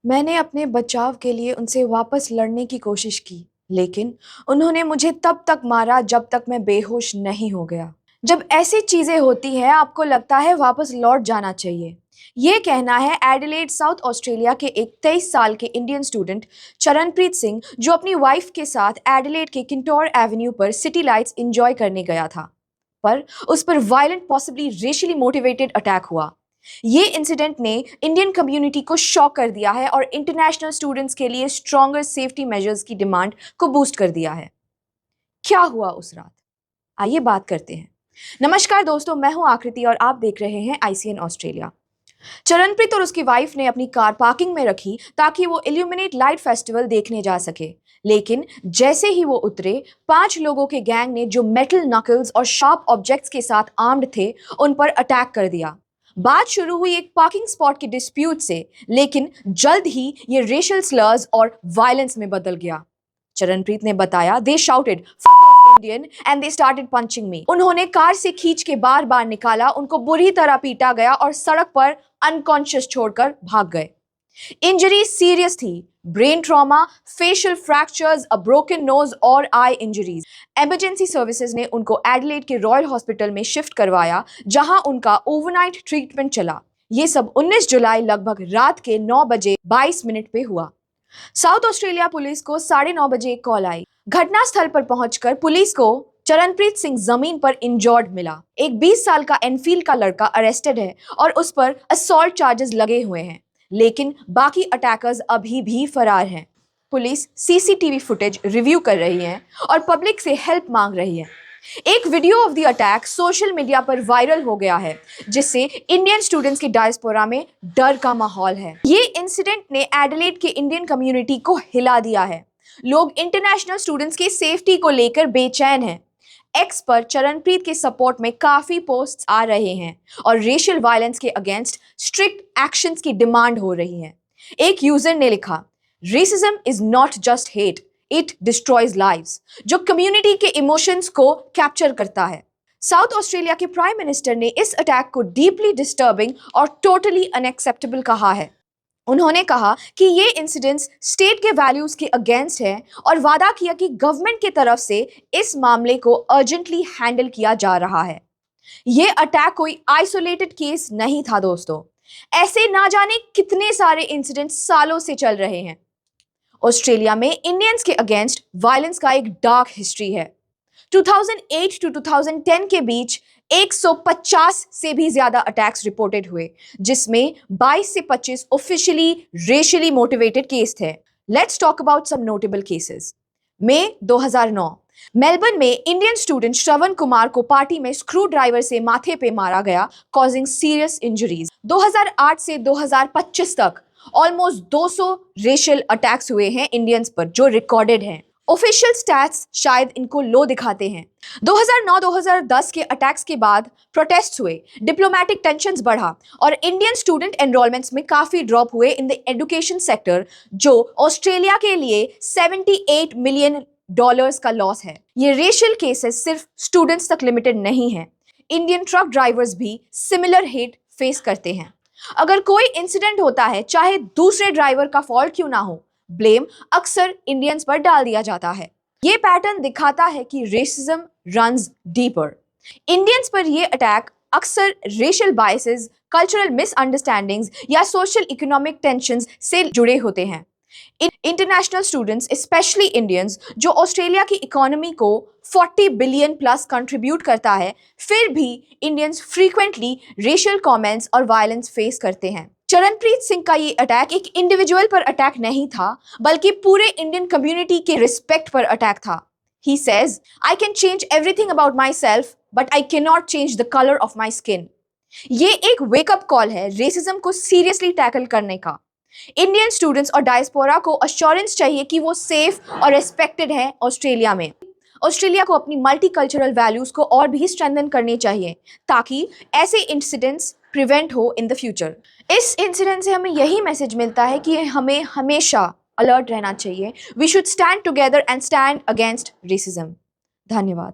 मैंने अपने बचाव के लिए उनसे वापस लड़ने की कोशिश की, लेकिन उन्होंने मुझे तब तक मारा जब तक मैं बेहोश नहीं हो गया। जब ऐसी चीजें होती हैं, आपको लगता है वापस लौट जाना चाहिए। ये कहना है एडिलेड, साउथ ऑस्ट्रेलिया के एक 23 साल के इंडियन स्टूडेंट चरणप्रीत सिंह, जो अपनी वाइफ के साथ एडिलेड के किंटोर एवेन्यू पर सिटी लाइट्स एंजॉय करने गया था। पर उस पर violent, possibly racially motivated attack हुआ। ये इंसिडेंट ने इंडियन कम्युनिटी को शॉक कर दिया है और इंटरनेशनल स्टूडेंट्स के लिए स्ट्रॉन्गर सेफ्टी मेजर्स की डिमांड को बूस्ट कर दिया है। क्या हुआ उस रात, आइए बात करते हैं। नमस्कार दोस्तों, मैं हूं आकृति और आप देख रहे हैं ICN ऑस्ट्रेलिया। चरणप्रीत और उसकी वाइफ ने अपनी कार पार्किंग में रखी ताकि वो इल्यूमिनेट लाइट फेस्टिवल देखने जा सके, लेकिन जैसे ही वो उतरे, 5 लोगों के गैंग ने, जो मेटल नकल्स और शार्प ऑब्जेक्ट्स के साथ आर्म्ड थे, उन पर अटैक कर दिया। बात शुरू हुई एक पार्किंग स्पॉट के डिस्प्यूट से, लेकिन जल्द ही ये रेशियल स्लर्स और वायलेंस में बदल गया। चरणप्रीत ने बताया, they shouted Indian and they started punching me. उन्होंने कार से खींच के बार बार निकाला, उनको बुरी तरह पीटा गया और सड़क पर अनकॉन्शियस छोड़कर भाग गए। इंजरी सीरियस थी, brain trauma, facial fractures, a broken nose और आई इंजरीज। इमरजेंसी सर्विसेज ने उनको एडिलेड के रॉयल हॉस्पिटल में शिफ्ट करवाया, जहां उनका ओवरनाइट ट्रीटमेंट चला। ये सब 19 जुलाई लगभग रात के 9 बजे 22 मिनट पे हुआ। साउथ ऑस्ट्रेलिया पुलिस को 9:30 बजे एक कॉल आई। घटनास्थल पर पहुंचकर पुलिस को चरणप्रीत सिंह जमीन पर इंजर्ड मिला। एक 20 साल का एनफील्ड का लड़का अरेस्टेड है और उस पर असॉल्ट चार्जेस लगे हुए हैं, लेकिन बाकी अटैकर्स अभी भी फरार हैं। पुलिस CCTV फुटेज रिव्यू कर रही है और पब्लिक से हेल्प मांग रही है। एक video of the attack social media पर वायरल हो गया है, जिससे इंडियन स्टूडेंट्स की डायस्पोरा में डर का माहौल है। ये इंसिडेंट ने एडिलेड के इंडियन कम्युनिटी को हिला दिया है। लोग इंटरनेशनल स्टूडेंट्स की सेफ्टी को लेकर बेचैन हैं। एक्स पर चरणप्रीत के सपोर्ट में काफी पोस्ट्स आ रहे हैं और रेशियल वायलेंस के अगेंस्ट स्ट्रिक्ट एक्शंस की डिमांड हो रही है। एक यूजर ने लिखा, racism is not just hate, it destroys lives, जो कम्युनिटी के इमोशंस को कैप्चर करता है। साउथ ऑस्ट्रेलिया के प्राइम मिनिस्टर ने इस अटैक को डीपली डिस्टर्बिंग और टोटली अनएक्सेप्टेबल कहा है। उन्होंने कहा कि ये इंसिडेंट्स स्टेट के वैल्यूज के अगेंस्ट है और वादा किया कि गवर्नमेंट की तरफ से इस मामले को अर्जेंटली हैंडल किया जा रहा है। ये अटैक कोई आइसोलेटेड केस नहीं था दोस्तों। ऐसे ना जाने कितने सारे इंसिडेंट्स सालों से चल रहे हैं। ऑस्ट्रेलिया में इंडियंस के अगेंस्ट वायलेंस का एक डार्क हिस्ट्री है। 2008 टू 2010 के बीच 150 से भी ज्यादा अटैक्स रिपोर्टेड हुए, जिसमें 22 से 25 ऑफिशियली रेशियली मोटिवेटेड केस थे। Let's talk about some notable cases. मई 2009 मेलबर्न में इंडियन स्टूडेंट श्रवण कुमार को पार्टी में स्क्रू ड्राइवर से माथे पे मारा गया, कॉजिंग सीरियस इंजरीज। 2008 से 2025 तक ऑलमोस्ट 200 रेशियल अटैक्स हुए हैं इंडियंस पर, जो रिकॉर्डेड हैं। ऑफिशियल स्टैट्स शायद इनको लो दिखाते हैं। 2009-2010 के अटैक्स के बाद प्रोटेस्ट हुए, डिप्लोमेटिक टेंशन्स बढ़ा और इंडियन स्टूडेंट एनरोलमेंट्स में काफी ड्रॉप हुए इन द एजुकेशन सेक्टर, जो ऑस्ट्रेलिया के लिए $78 मिलियन का लॉस है। ये रेशियल केसेस सिर्फ स्टूडेंट्स तक लिमिटेड नहीं है। इंडियन ट्रक ड्राइवर्स भी सिमिलर हेट फेस करते हैं। अगर कोई इंसिडेंट होता है, चाहे दूसरे ड्राइवर का फॉल्ट क्यों ना हो, ब्लेम अक्सर इंडियंस पर डाल दिया जाता है। ये पैटर्न दिखाता है कि रेसिज्म रन्स डीपर। इंडियंस पर ये अटैक अक्सर रेशियल बायसेस, कल्चरल मिसअंडरस्टैंडिंग्स या सोशल इकोनॉमिक टेंशंस से जुड़े होते हैं। इंटरनेशनल स्टूडेंट्स, स्पेशली इंडियंस, जो ऑस्ट्रेलिया की इकोनॉमी को 40 बिलियन प्लस कंट्रीब्यूट करता है, फिर भी इंडियंस फ्रीक्वेंटली रेशियल कमेंट्स और वायलेंस फेस करते हैं। चरणप्रीत सिंह का ये अटैक एक इंडिविजुअल पर अटैक नहीं था, बल्कि पूरे इंडियन कम्युनिटी के रिस्पेक्ट पर अटैक था। He says, I can change everything about myself, but I cannot change the color of my skin. ये एक वेकअप कॉल है रेसिज्म को सीरियसली टैकल करने का। इंडियन स्टूडेंट्स और डायस्पोरा को अश्योरेंस चाहिए कि वो सेफ और रिस्पेक्टेड हैं ऑस्ट्रेलिया में। ऑस्ट्रेलिया को अपनी मल्टीकल्चरल वैल्यूज को और भी स्ट्रेंथन करनी चाहिए, ताकि ऐसे इंसिडेंट्स प्रिवेंट हो इन द फ्यूचर। इस इंसिडेंट से हमें यही मैसेज मिलता है कि हमें हमेशा अलर्ट रहना चाहिए। We should stand together and stand against racism. धन्यवाद।